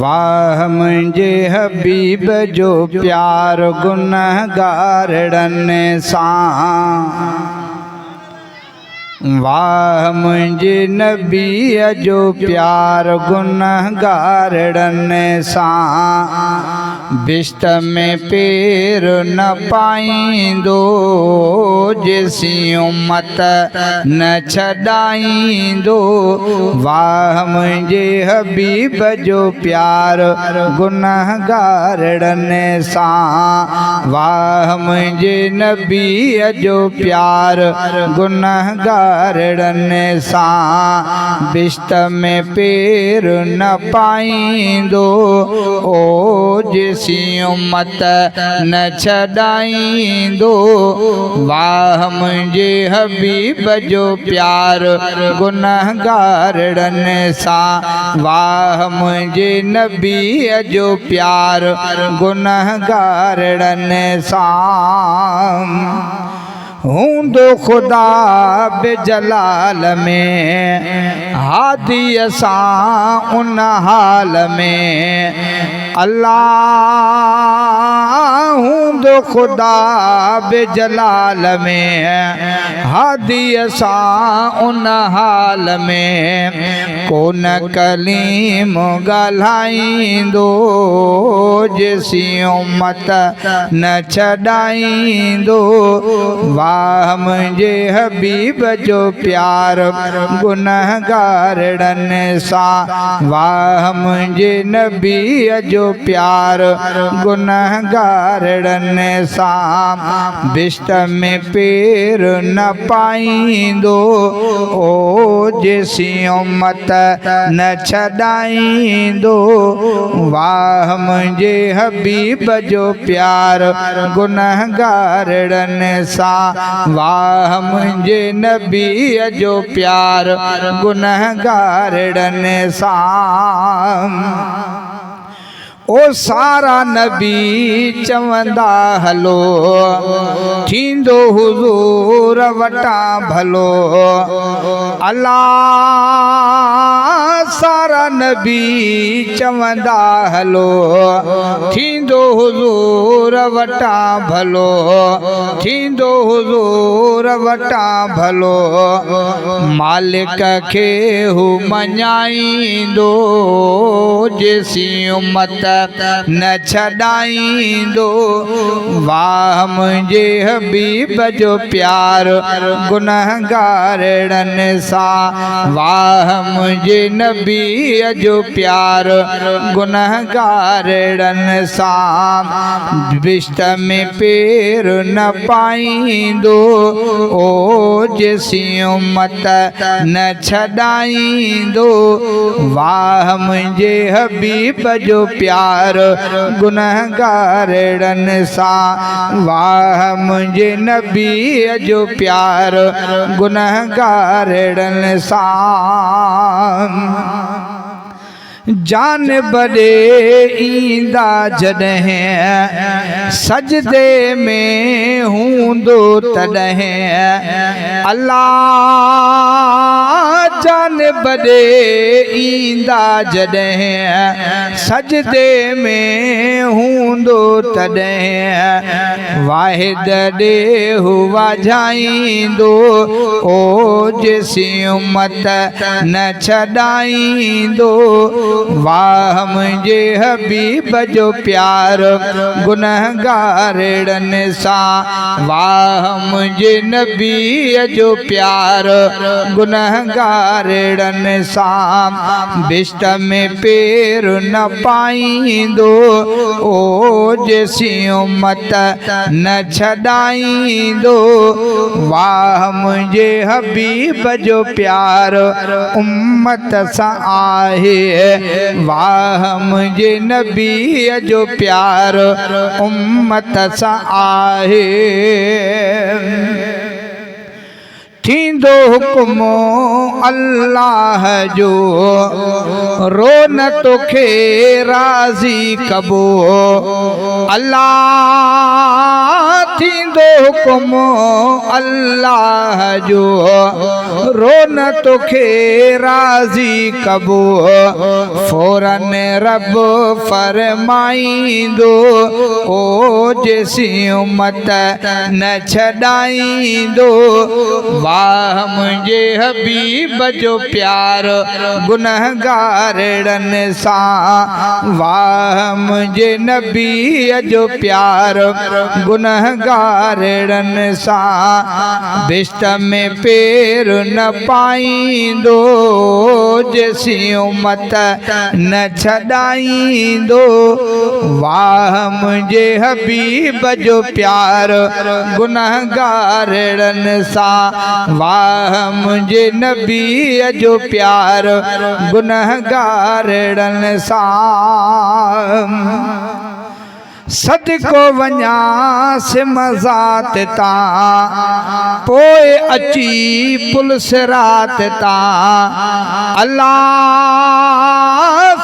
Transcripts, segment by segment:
वाह मुंहिंजे हबीब जो प्यार गुनहगारनि सां। वाह मुंहिंजे नबीअ जो प्यार गुनहगारनि सां। बिश्त में पेर न पाईंदो जेसीं उम्मत न छॾाईंदो। वाह मुंहिंजे हबीब जो प्यार गुनहगारनि सां। वाह मुंहिंजे नबीअ जो प्यार गुनहगारनि सां। बिश्त में पेर न पाईंदो ओ जेसीं उम्मत न छॾाईंदो। वाह मुंहिंजे हबीब जो प्यार गुनहगारनि सां। वाह मुंहिंजे नबीअ जो प्यार गुनहगारनि सां। हूंदो ख़ुदा बेजलाल में हादीअ सां उन हाल में। अल्लाह हूंदो ख़ुदा बेजलाल में हादीअ सां उन हाल में। कोन कलीम ॻाल्हाईंदो जेसीं उम्मत न छॾाईंदो। वाह मुंहिंजे हबीब जो प्यार गुनहगारनि सां। वाह मुंहिंजे नबीअ जो प्यार गुनहगारनि सां। बिश्त में पेर न पाईंदो ओ जेसीं उम्मत न छॾाईंदो। वाह मुंहिंजे हबीब जो प्यार गुनहगारनि सां। वाह मुंहिंजे नबीअ जो प्यार गुनहगारनि सां। ओ सारा नबी चवंदा हलो थींदो हुज़ूर वटां भलो। अल्लाह सारा नबी चवंदा हलो थींदो हुज़ूर वटां भलो। थींदो हुज़ूर वटां भलो। मालिक खे हू मञाईंदो जेसीं उम्मत न छॾाईंदो। वाह मुंहिंजे हबीब जो प्यार गुनहगारनि सां। वाह मुंहिंजे नबीअ जो प्यार गुनहगारनि सां। बिश्त में पेर न पाईंदो ओ जेसीं उम्मत न छॾाईंदो। वाह मुंहिंजे हबीब जो प्यार गुनहगारनि सां। वाह मुंहिंजे नबीअ जो प्यार गुनहगारनि सां। जान बॾे ईंदा जॾहिं सजदे में हूंदो तॾहिं। अल्लाह जान बॾे ईंदा जॾहिं सजदे में हूंदो तॾहिं। वाहिद ॾे हू वाझाईंदो ओ जेसीं उम्मत न छॾाईंदो। वाह मुंहिंजे हबीब जो प्यार गुनहगारनि सां। वाह मुंहिंजे नबीअ जो प्यार गुनहगारनि सां। बिश्त में पेर न पाईंदो ओ जेसीं उम्मत न छॾाईंदो। वाह मुंहिंजे हबीब जो प्यार उम्मत सां आहे। वाह मुंहिंजे नबीअ जो प्यार उम्मत सां आहे। थींदो हुक्म अल्लाह जो रोन तोखे राज़ी कबो। अल्लाह थींदो थींदो हुकुम अल्लाह जो रोन तोखे राज़ी कबो फौरन रब फरमाईंदो ओ जेसी उम्मत न छॾाईंदो वाह मुंहिंजे हबीब जो प्यार गुनहगारनि सां वाह मुंहिंजे नबीअ जो प्यार गुनहगारनि सां बिश्त में पेर न पाईंदो जेसी उम्मत न छॾाईंदो वाह मुंहिंजे हबीब जो प्यार गुनहगारनि सां वाह मुंहिंजे नबीअ जो प्यार गुनहगारनि सां सदको वञास मज़ात तां पोइ अची पुलिस रात तां अल्लाह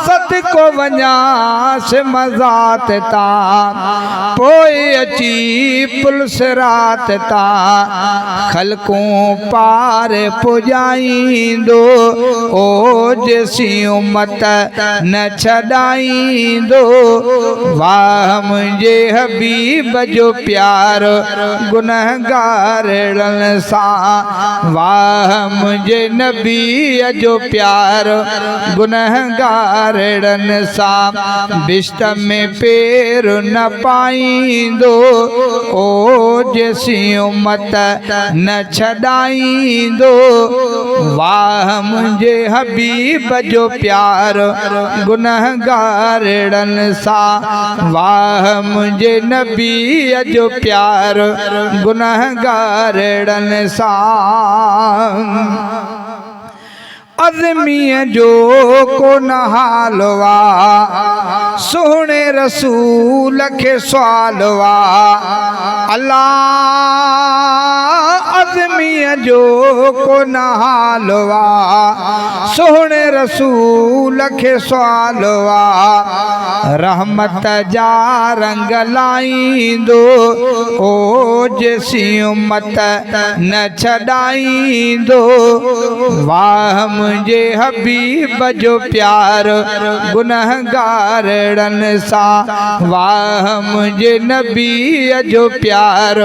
सदको वञास मज़ात तां पोइ अची पुलिस रात तां ख़लक़ूं पार पुॼाईंदो ओ जेसी उम्मत न छॾाईंदो वाह मुंहिंजे हबीब जो प्यार गुनहगारनि सां वाह मुंहिंजे नबीअ जो प्यार गुनहगारनि सां बिश्त में पेर न पाईंदो ओ जेसी उम्मत न छॾाईंदो वाह मुंहिंजे हबीब जो प्यार गुनहगारनि सां वाह मुंहिंजे नबीअ जो प्यार गुनहगारनि सां अज़मीअ जो कोन हाल वा सुहिणे रसूल खे सुवाल वा अल्लाह अज़मीअ जो कोन हाल वा सुहिणे रसूल खे सुवाल वा रहमत जा रंग लाईंदो ओ जेसी उम्मत न छॾाईंदो वाह मुंहिंजे हबीब जो प्यार गुनहगारनि सां वाह मुंहिंजे नबीअ जो प्यार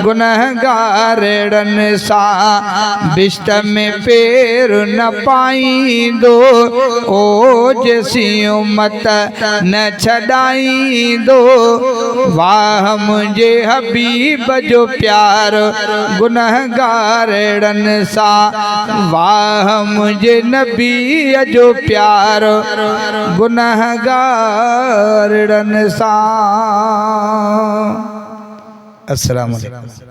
गुनहगारनि सां बिश्त में पेर न पाईंदो ओ जेसी उम्मत न छॾाईंदो वाह मुंहिंजे हबीब जो प्यार गुनहगारनि सां वाह मुंहिंजे नबीअ जो प्यार गुनहगारनि सां अस्सलाम वालेकुम